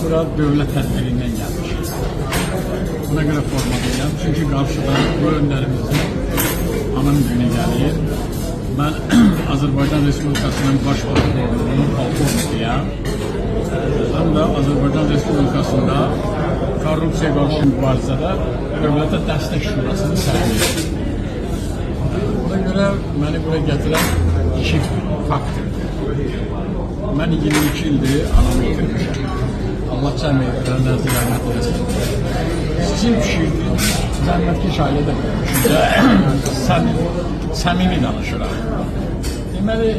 bura dövlət tədbirindən gəlmiş. Buna görə forma deyirəm. Çünki qarşıda bu önlərimizin anam günü gəlir. Mən Azərbaycan Respublikasının baş prokurorluğunun polkovnikiyəm. Həm də Azərbaycan Respublikasında korrupsiya qarşı mübarizədə Dövlətə Dəstək Şurasının sədriyəm. Buna görə məni buraya gətirən iki faktordur. Mən 22 ildir anamı itirmişəm. Allah cəmiyyətlərə nəzir rəhmət eləsin. Sizin pişirdiyiniz cənnətkeş ailədə səmimi danışıraq. Deməli,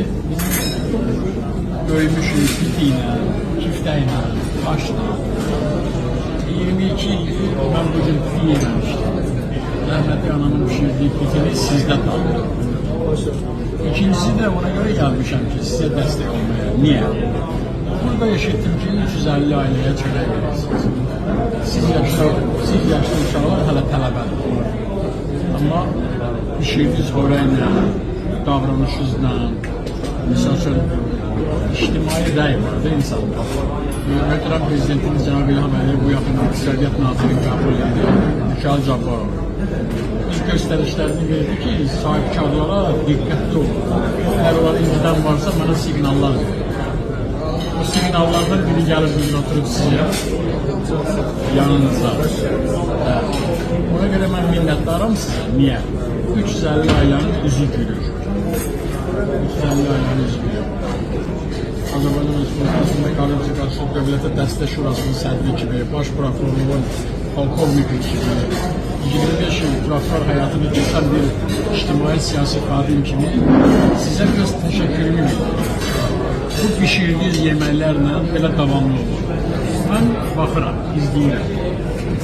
böyümüşük biti ilə, küftə ilə, qaşla. 22 ildir mən bu cür biti yeməmişdim. Rəhmətli anamın pişirdiyi bitini sizdə tanıdım. İkincisi de ona göre gelmişim ki size destek olmaya. Niye? Burada eşittim ki 350 aileye çörək verirsiniz. Siz yaşlı uşaqlar hələ tələbədir. Amma pişirdiniz xörəklə, davranışınızla, misal üçün, ictimai rəy var da insanda. Möhtərəm Prezidentimiz Cənab İlham Əliyev bu yaxın İqtisadiyyat Nazirini qəbul edir, Mikail Cabbarov. Biz göstərişlərini verdi ki, sahibkarlara diqqətli olun. Əgər onlar incidən varsa, mənə siqnallar verir. O siqnallardan biri gəlib biz oturub sizə, yanınızda. Ona görə mən minnətdaram sizə. Niyə? 350 ailənin üzü gülür. 350 ailənin üzü gülür. Azərbaycan Respublikasında Korrupsiya qarşı Dövlətə Dəstək Şurasının sədri kimi, Baş Prokurorluğun polkovniki kimi, 25 yıl prokuror hayatını geçen bir ictimai siyasi kadim kimi size biraz teşekkürümü bildirim. Bu pişirdiğiniz yeməklərlə belə davamlı olur. Mən baxıram, izləyirəm.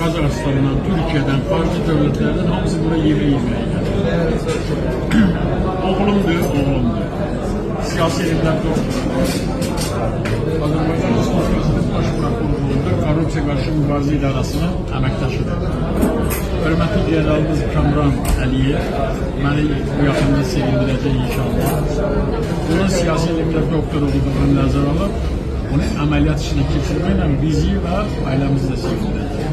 Qazaxıstandan, Türkiyədən, farklı dövlətlərdən hamısı bura yeməyə gəlir. Oğlumdur. Siyasi elimlər doktor. Azərbaycan Respublikasının Baş Prokurorluğunda Korrupsiya qarşı mübarizə idarəsinin əməkdaşıdır. Hörmətli generalımız Kamran Əliyev məni bu yaxında sevindirəcək inşallah. Bunun siyasi elimlər doktor olduğunu nəzərə alıb, onu əməliyyat işinə keçirməklə bizi və ailəmizi də sevindirəcək.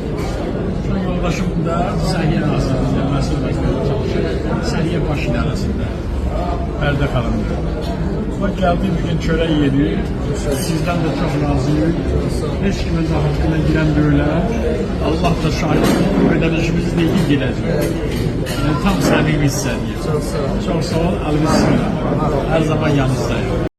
Şu yoldaşım da Səhiyyə Nazirliyində məsul vəzifədə çalışır. Səhiyyə baş idarəsində. Pərdə xanımdır. O gəldi bir gün çörək yedi. Sizdən də çox razıyım. Heç kimə də haqqına girən deyilər. Allah da şahid ödənişimiz deyil gedəcək. Yani tam səmimi hissədir. Çox sağ ol, əliniz sağ ol. Hər zaman yanınızdayım.